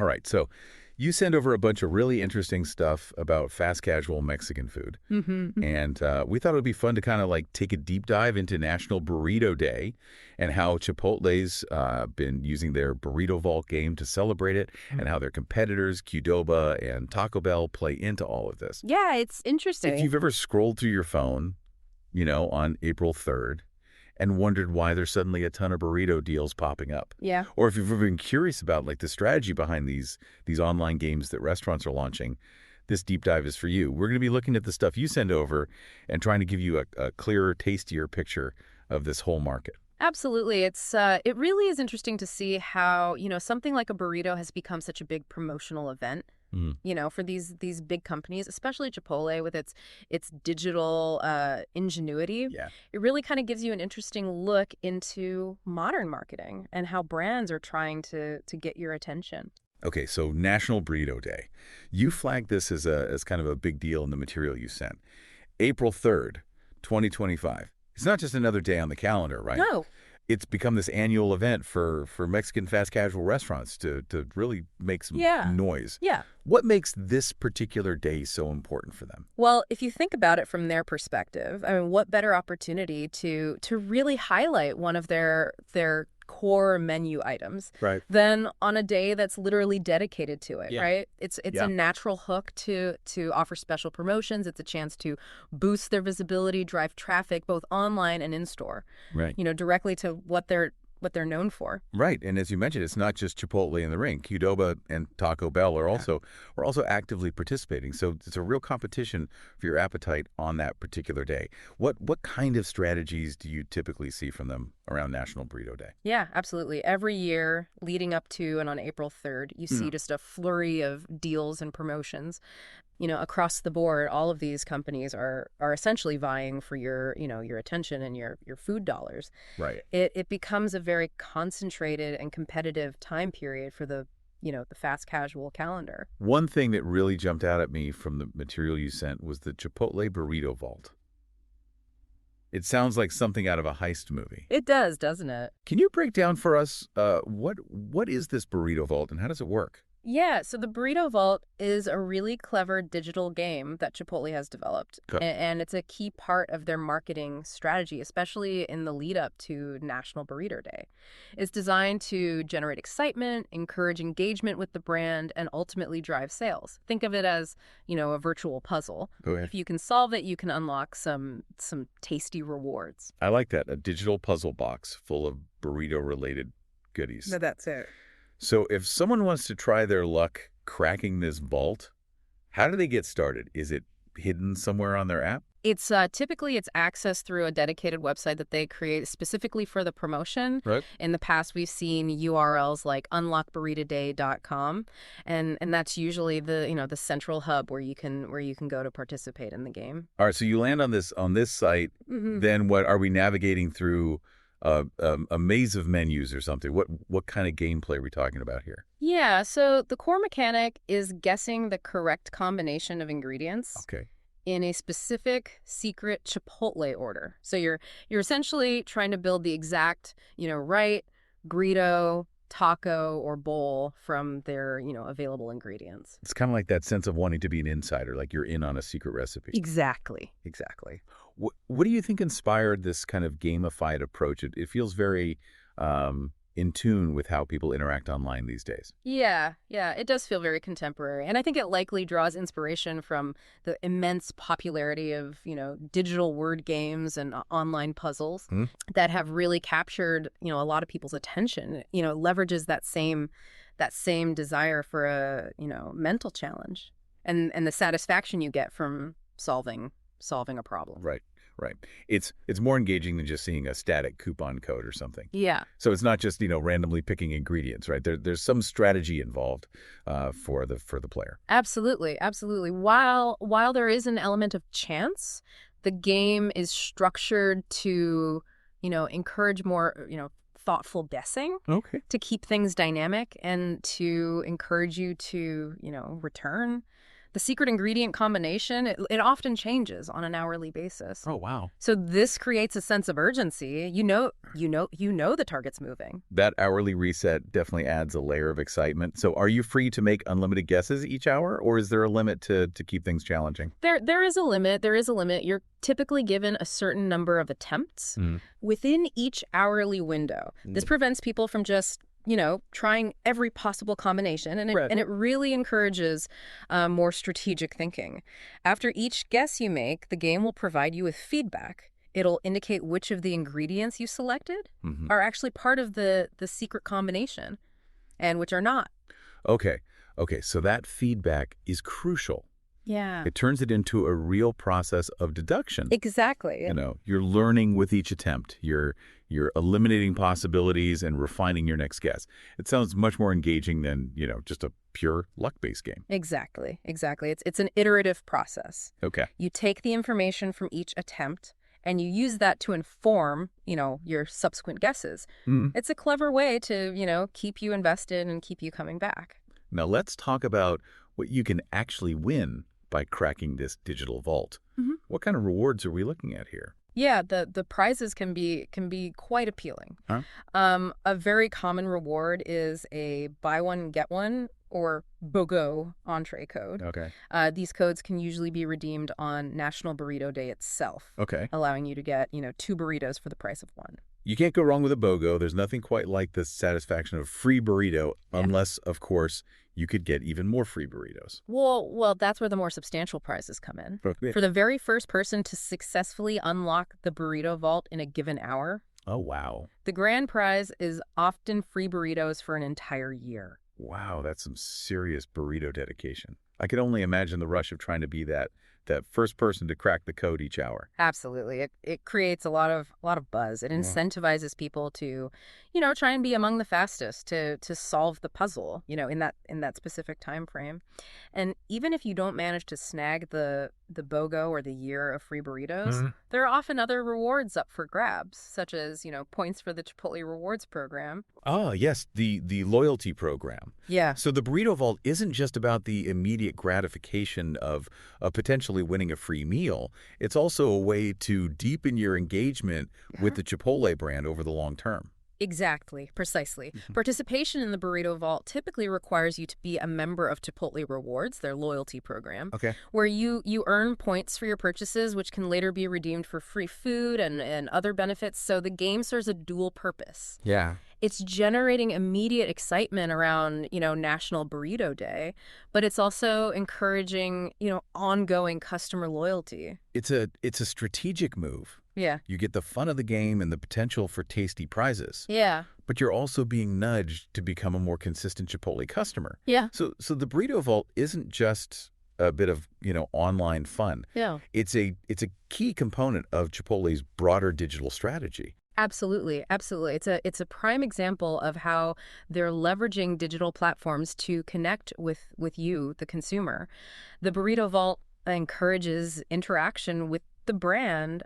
All right, so you send over a bunch of really interesting stuff about fast casual Mexican food. And we thought it would be fun to kind of like take a deep dive into National Burrito Day and how Chipotle's been using their Burrito Vault game to celebrate it and how their competitors, Qdoba and Taco Bell, play into all of this. Yeah, it's interesting. If you've ever scrolled through your phone, on April 3rd and wondered why there's suddenly a ton of burrito deals popping up. Yeah. Or if you've ever been curious about like the strategy behind these online games that restaurants are launching, this deep dive is for you. We're going to be looking at the stuff you send over and trying to give you a clearer, tastier picture of this whole market. Absolutely. It really is interesting to see how, something like a burrito has become such a big promotional event. For these big companies, especially Chipotle with its digital ingenuity. Yeah. It really kind of gives you an interesting look into modern marketing and how brands are trying to get your attention. Okay, so National Burrito Day. You flagged this as kind of a big deal in the material you sent. April 3rd, 2025. It's not just another day on the calendar, right? No. It's become this annual event for Mexican fast casual restaurants to really make some noise. Yeah. What makes this particular day so important for them? Well, if you think about it from their perspective, I mean, what better opportunity to really highlight one of their core menu items than on a day that's literally dedicated to it, right? It's a natural hook to offer special promotions. It's a chance to boost their visibility, drive traffic both online and in store. Right. Directly to what they're known for. Right. And as you mentioned, it's not just Chipotle in the ring. Qdoba and Taco Bell are also actively participating. So it's a real competition for your appetite on that particular day. What kind of strategies do you typically see from them around National Burrito Day? Yeah, absolutely. Every year leading up to and on April 3rd, you see just a flurry of deals and promotions. Across the board, all of these companies are essentially vying for your attention and your food dollars. Right. It becomes a very concentrated and competitive time period for the fast casual calendar. One thing that really jumped out at me from the material you sent was the Chipotle Burrito Vault. It sounds like something out of a heist movie. It does, doesn't it? Can you break down for us what is this Burrito Vault and how does it work? Yeah, so the Burrito Vault is a really clever digital game that Chipotle has developed. And it's a key part of their marketing strategy, especially in the lead up to National Burrito Day. It's designed to generate excitement, encourage engagement with the brand, and ultimately drive sales. Think of it as, a virtual puzzle. Go ahead. If you can solve it, you can unlock some tasty rewards. I like that. A digital puzzle box full of burrito-related goodies. No, that's it. So if someone wants to try their luck cracking this vault, how do they get started? Is it hidden somewhere on their app? It's typically accessed through a dedicated website that they create specifically for the promotion. Right. In the past, we've seen URLs like unlockburritoday.com, and that's usually the central hub where you can go to participate in the game. All right, so you land on this site. Then what are we navigating through? A maze of menus or something. What kind of gameplay are we talking about here? Yeah, so the core mechanic is guessing the correct combination of ingredients. Okay. In a specific secret Chipotle order. So you're essentially trying to build the exact, right burrito, taco, or bowl from their, available ingredients. It's kind of like that sense of wanting to be an insider, like you're in on a secret recipe. Exactly. What do you think inspired this kind of gamified approach? It feels very in tune with how people interact online these days. Yeah, it does feel very contemporary. And I think it likely draws inspiration from the immense popularity of, digital word games and online puzzles that have really captured, a lot of people's attention. Leverages that same desire for a, mental challenge and the satisfaction you get from solving a problem. Right. It's more engaging than just seeing a static coupon code or something. Yeah. So it's not just, randomly picking ingredients, right? There's some strategy involved for the player. Absolutely. While there is an element of chance, the game is structured to, encourage more, thoughtful guessing. Okay. To keep things dynamic and to encourage you to, return The secret ingredient combination, it often changes on an hourly basis. Oh, wow. So this creates a sense of urgency. You know the target's moving. That hourly reset definitely adds a layer of excitement. So are you free to make unlimited guesses each hour, or is there a limit to keep things challenging? There is a limit. There is a limit. You're typically given a certain number of attempts within each hourly window. This prevents people from just trying every possible combination, and it really encourages more strategic thinking. After each guess you make, the game will provide you with feedback. It'll indicate which of the ingredients you selected are actually part of the secret combination and which are not. Okay, so that feedback is crucial. Yeah. It turns it into a real process of deduction. Exactly. You're learning with each attempt. You're eliminating possibilities and refining your next guess. It sounds much more engaging than, just a pure luck-based game. Exactly. It's an iterative process. Okay. You take the information from each attempt and you use that to inform, your subsequent guesses. It's a clever way to, keep you invested and keep you coming back. Now let's talk about what you can actually win by cracking this digital vault. What kind of rewards are we looking at here? Yeah, the prizes can be quite appealing. Huh? A very common reward is a buy one get one or BOGO entree code. Okay. These codes can usually be redeemed on National Burrito Day itself. Okay. Allowing you to get 2 burritos for the price of 1. You can't go wrong with a BOGO. There's nothing quite like the satisfaction of free burrito, unless, of course, you could get even more free burritos. Well, that's where the more substantial prizes come in. Okay. For the very first person to successfully unlock the burrito vault in a given hour. Oh, wow. The grand prize is often free burritos for an entire year. Wow, that's some serious burrito dedication. I could only imagine the rush of trying to be that first person to crack the code each hour. Absolutely. It creates a lot of buzz. It incentivizes people to, try and be among the fastest to solve the puzzle, in that specific time frame. And even if you don't manage to snag the BOGO or the year of free burritos, there are often other rewards up for grabs, such as, points for the Chipotle Rewards program. Oh, yes, the loyalty program. Yeah. So the Burrito Vault isn't just about the immediate gratification of potentially winning a free meal. It's also a way to deepen your engagement with the Chipotle brand over the long term. Exactly. Precisely. Participation in the Burrito Vault typically requires you to be a member of Chipotle Rewards, their loyalty program, where you earn points for your purchases, which can later be redeemed for free food and other benefits. So the game serves a dual purpose. Yeah. It's generating immediate excitement around, National Burrito Day, but it's also encouraging, ongoing customer loyalty. It's a strategic move. Yeah. You get the fun of the game and the potential for tasty prizes. Yeah. But you're also being nudged to become a more consistent Chipotle customer. Yeah. So the Burrito Vault isn't just a bit of, online fun. Yeah. It's a key component of Chipotle's broader digital strategy. Absolutely. It's a prime example of how they're leveraging digital platforms to connect with you, the consumer. The Burrito Vault encourages interaction with the brand,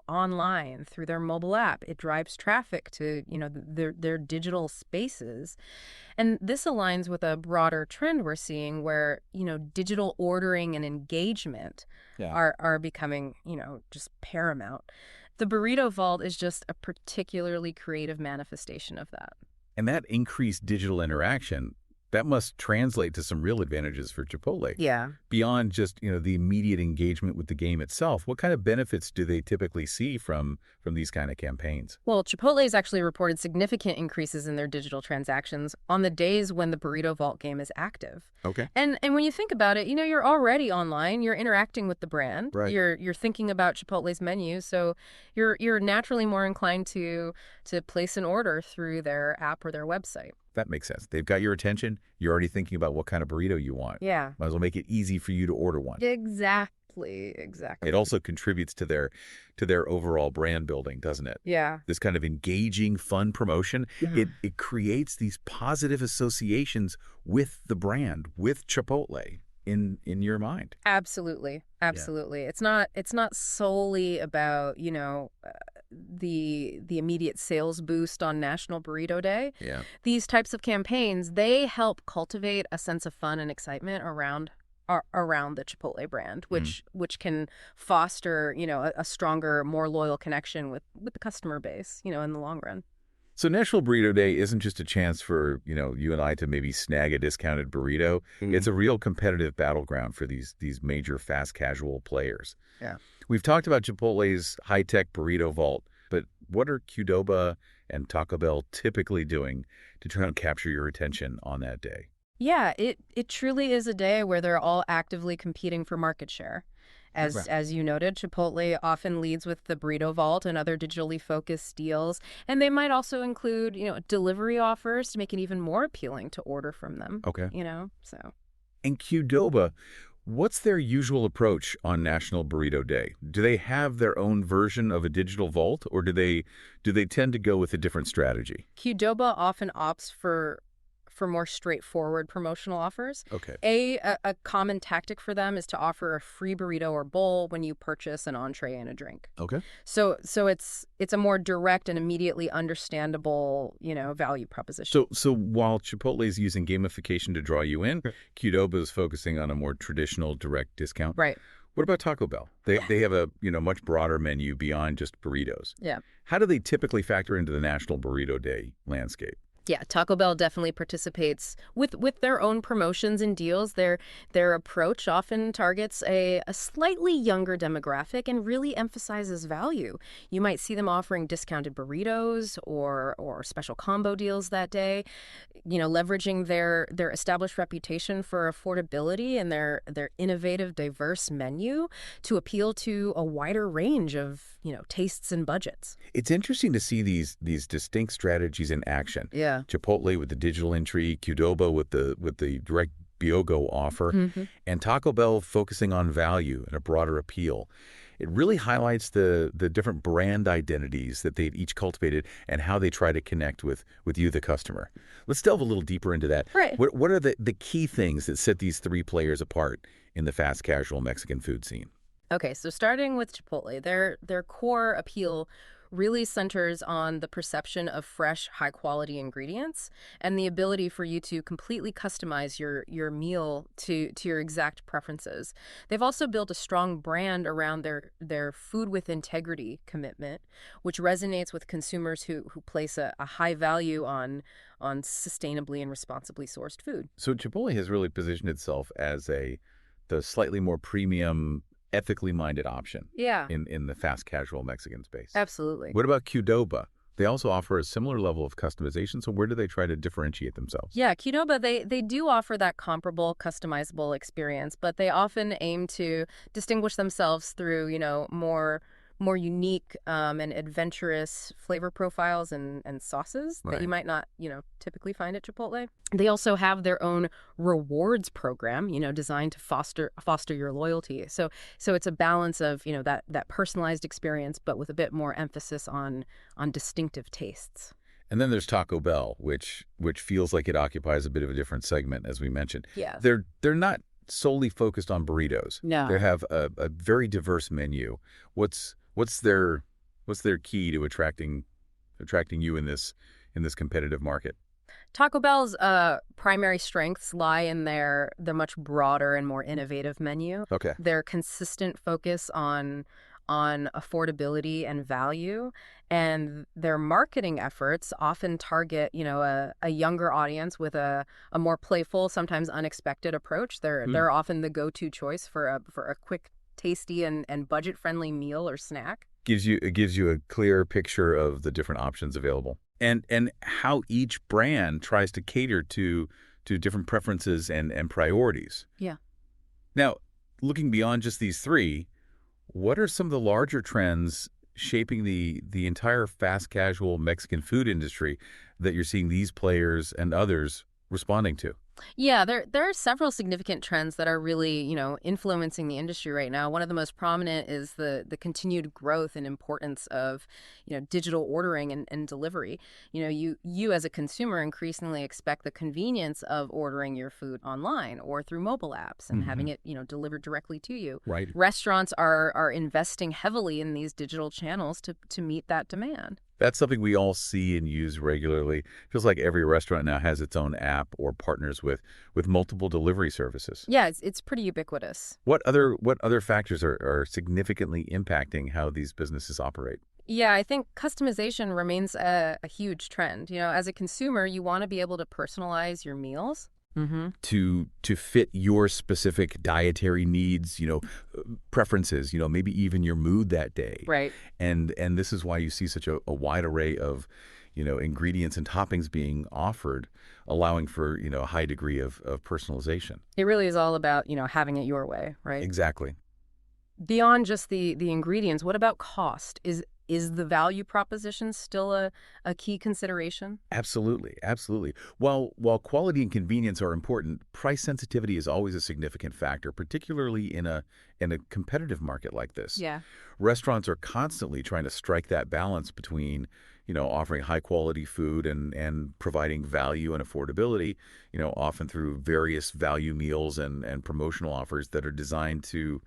online through their mobile app. It drives traffic to, their digital spaces. And this aligns with a broader trend we're seeing where, digital ordering and engagement are becoming, just paramount. The Burrito Vault is just a particularly creative manifestation of that. And that increased digital interaction, that must translate to some real advantages for Chipotle. Yeah. Beyond just, the immediate engagement with the game itself, what kind of benefits do they typically see from these kind of campaigns? Well, Chipotle has actually reported significant increases in their digital transactions on the days when the Burrito Vault game is active. Okay. And when you think about it, you're already online, you're interacting with the brand, right. You're thinking about Chipotle's menu, so you're naturally more inclined to place an order through their app or their website. That makes sense. They've got your attention. You're already thinking about what kind of burrito you want. Yeah. Might as well make it easy for you to order one. Exactly. It also contributes to their overall brand building, doesn't it? Yeah. This kind of engaging, fun promotion, it creates these positive associations with the brand, with Chipotle in your mind. Absolutely. Yeah. It's not solely about, the immediate sales boost on National Burrito Day. Yeah. These types of campaigns, they help cultivate a sense of fun and excitement around around the Chipotle brand, Mm. which can foster, a stronger, more loyal connection with the customer base, in the long run. So National Burrito Day isn't just a chance for, you and I to maybe snag a discounted burrito. It's a real competitive battleground for these major fast casual players. Yeah. We've talked about Chipotle's high-tech burrito vault, but what are Qdoba and Taco Bell typically doing to try and capture your attention on that day? Yeah, it truly is a day where they're all actively competing for market share. As you noted, Chipotle often leads with the Burrito Vault and other digitally focused deals, and they might also include, delivery offers to make it even more appealing to order from them. Okay. So. And Qdoba, what's their usual approach on National Burrito Day? Do they have their own version of a digital vault, or do they tend to go with a different strategy? Qdoba often opts for more straightforward promotional offers. Okay. A common tactic for them is to offer a free burrito or bowl when you purchase an entree and a drink. Okay. So it's a more direct and immediately understandable, value proposition. So while Chipotle is using gamification to draw you in, Qdoba is focusing on a more traditional direct discount. Right. What about Taco Bell? They have a much broader menu beyond just burritos. Yeah. How do they typically factor into the National Burrito Day landscape? Yeah, Taco Bell definitely participates with their own promotions and deals. Their approach often targets a slightly younger demographic and really emphasizes value. You might see them offering discounted burritos or special combo deals that day, leveraging their established reputation for affordability and their innovative, diverse menu to appeal to a wider range of, tastes and budgets. It's interesting to see these distinct strategies in action. Yeah. Chipotle with the digital entry, Qdoba with the direct BioGo offer, and Taco Bell focusing on value and a broader appeal. It really highlights the different brand identities that they've each cultivated and how they try to connect with you, the customer. Let's delve a little deeper into that. Right. What are the key things that set these three players apart in the fast casual Mexican food scene? Okay, so starting with Chipotle, their core appeal really centers on the perception of fresh, high-quality ingredients and the ability for you to completely customize your meal to your exact preferences. They've also built a strong brand around their food with integrity commitment, which resonates with consumers who place a high value on sustainably and responsibly sourced food. So Chipotle has really positioned itself as the slightly more premium, ethically minded option in the fast casual Mexican space. Absolutely. What about Qdoba? They also offer a similar level of customization, so where do they try to differentiate themselves? Yeah, Qdoba, they do offer that comparable, customizable experience, but they often aim to distinguish themselves through, more unique and adventurous flavor profiles and sauces that you might not, typically find at Chipotle. They also have their own rewards program, designed to foster your loyalty. So it's a balance of, that personalized experience, but with a bit more emphasis on distinctive tastes. And then there's Taco Bell, which feels like it occupies a bit of a different segment, as we mentioned. Yeah. They're not solely focused on burritos. No. They have a very diverse menu. What's their key to attracting you in this competitive market? Taco Bell's primary strengths lie in their much broader and more innovative menu. Okay. Their consistent focus on affordability and value, and their marketing efforts often target, a younger audience with a more playful, sometimes unexpected approach. They're often the go-to choice for a quick, tasty and budget-friendly meal or snack. It gives you a clear picture of the different options available. And how each brand tries to cater to different preferences and priorities. Yeah. Now, looking beyond just these three, what are some of the larger trends shaping the entire fast casual Mexican food industry that you're seeing these players and others responding to? Yeah, there are several significant trends that are really, influencing the industry right now. One of the most prominent is the continued growth and importance of, digital ordering and delivery. You as a consumer increasingly expect the convenience of ordering your food online or through mobile apps and having it, delivered directly to you. Right. Restaurants are investing heavily in these digital channels to meet that demand. That's something we all see and use regularly. Feels like every restaurant now has its own app or partners with multiple delivery services. Yeah, it's pretty ubiquitous. What other factors are significantly impacting how these businesses operate? Yeah, I think customization remains a huge trend. As a consumer, you want to be able to personalize your meals. To fit your specific dietary needs, preferences, maybe even your mood that day. Right. And this is why you see such a wide array of, ingredients and toppings being offered, allowing for, a high degree of personalization. It really is all about, having it your way, right? Exactly. Beyond just the ingredients, what about cost? Is the value proposition still a key consideration? Absolutely, absolutely. While quality and convenience are important, price sensitivity is always a significant factor, particularly in a competitive market like this. Yeah. Restaurants are constantly trying to strike that balance between, offering high quality food and providing value and affordability, often through various value meals and promotional offers that are designed to,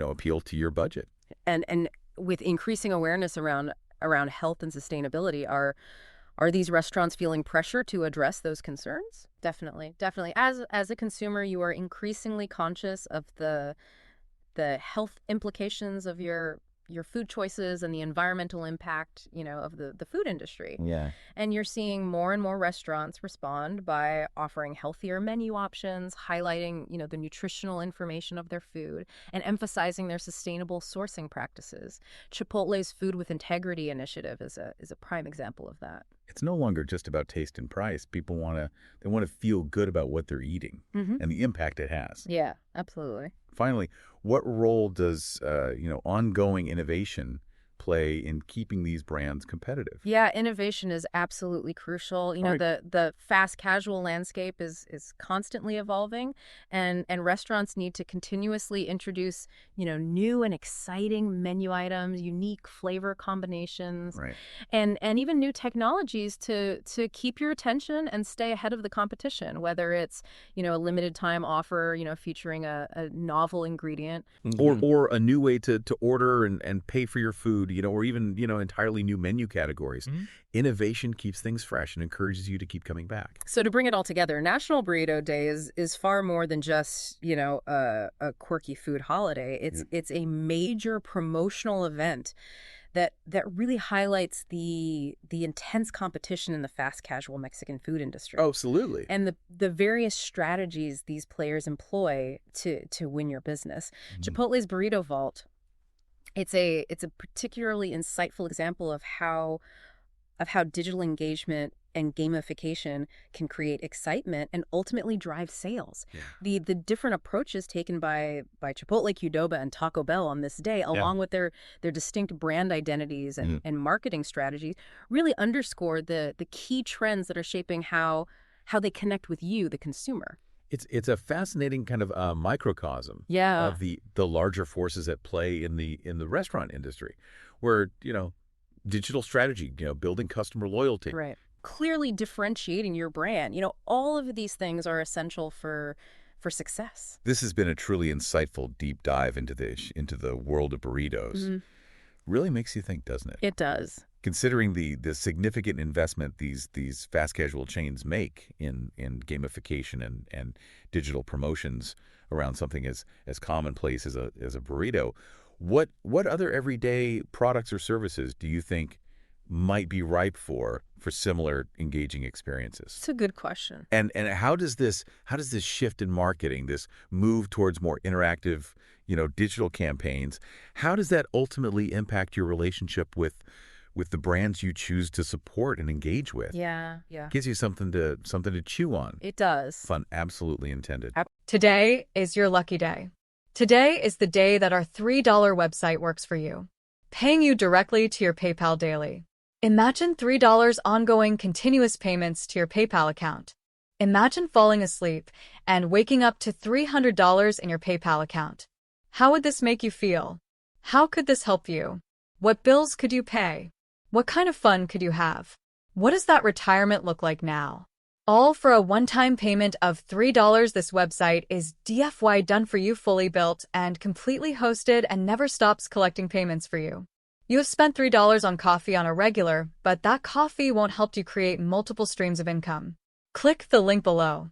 appeal to your budget. And with increasing awareness around health and sustainability, are these restaurants feeling pressure to address those concerns? Definitely. As a consumer, you are increasingly conscious of the health implications of your food choices and the environmental impact, of the food industry. Yeah. And you're seeing more and more restaurants respond by offering healthier menu options, highlighting, the nutritional information of their food, and emphasizing their sustainable sourcing practices. Chipotle's Food with Integrity initiative is a prime example of that. It's no longer just about taste and price. People want to feel good about what they're eating and the impact it has. Yeah, absolutely. Finally, what role does ongoing innovation play in keeping these brands competitive? Yeah, innovation is absolutely crucial. Right. The fast casual landscape is constantly evolving, and restaurants need to continuously introduce, new and exciting menu items, unique flavor combinations, Right. and even new technologies to keep your attention and stay ahead of the competition, whether it's, a limited time offer, featuring a novel ingredient. Or a new way to order and pay for your food, or even, entirely new menu categories. Innovation keeps things fresh and encourages you to keep coming back. So to bring it all together, National Burrito Day is far more than just, a quirky food holiday. It's a major promotional event that really highlights the intense competition in the fast casual Mexican food industry. Oh, absolutely. And the various strategies these players employ to win your business. Chipotle's Burrito Vault, it's a particularly insightful example of how digital engagement and gamification can create excitement and ultimately drive sales. Yeah. The different approaches taken by Chipotle, Qdoba, and Taco Bell on this day, along with their distinct brand identities and marketing strategies, really underscore the key trends that are shaping how they connect with you, the consumer. It's a fascinating kind of microcosm of the larger forces at play in the restaurant industry, where digital strategy, building customer loyalty, right, clearly differentiating your brand. All of these things are essential for success. This has been a truly insightful deep dive into the world of burritos. Really makes you think, doesn't it? It does. Considering the significant investment these fast casual chains make in gamification and digital promotions around something as commonplace as a burrito, what other everyday products or services do you think might be ripe for similar engaging experiences? It's a good question. And how does this shift in marketing, this move towards more interactive, digital campaigns, how does that ultimately impact your relationship with the brands you choose to support and engage with? Yeah. Gives you something to chew on. It does. Fun absolutely intended. Today is your lucky day. Today is the day that our $3 website works for you, paying you directly to your PayPal daily. Imagine $3 ongoing continuous payments to your PayPal account. Imagine falling asleep and waking up to $300 in your PayPal account. How would this make you feel? How could this help you? What bills could you pay? What kind of fun could you have? What does that retirement look like now? All for a one-time payment of $3. This website is DFY done for you, fully built and completely hosted, and never stops collecting payments for you. You have spent $3 on coffee on a regular, but that coffee won't help you create multiple streams of income. Click the link below.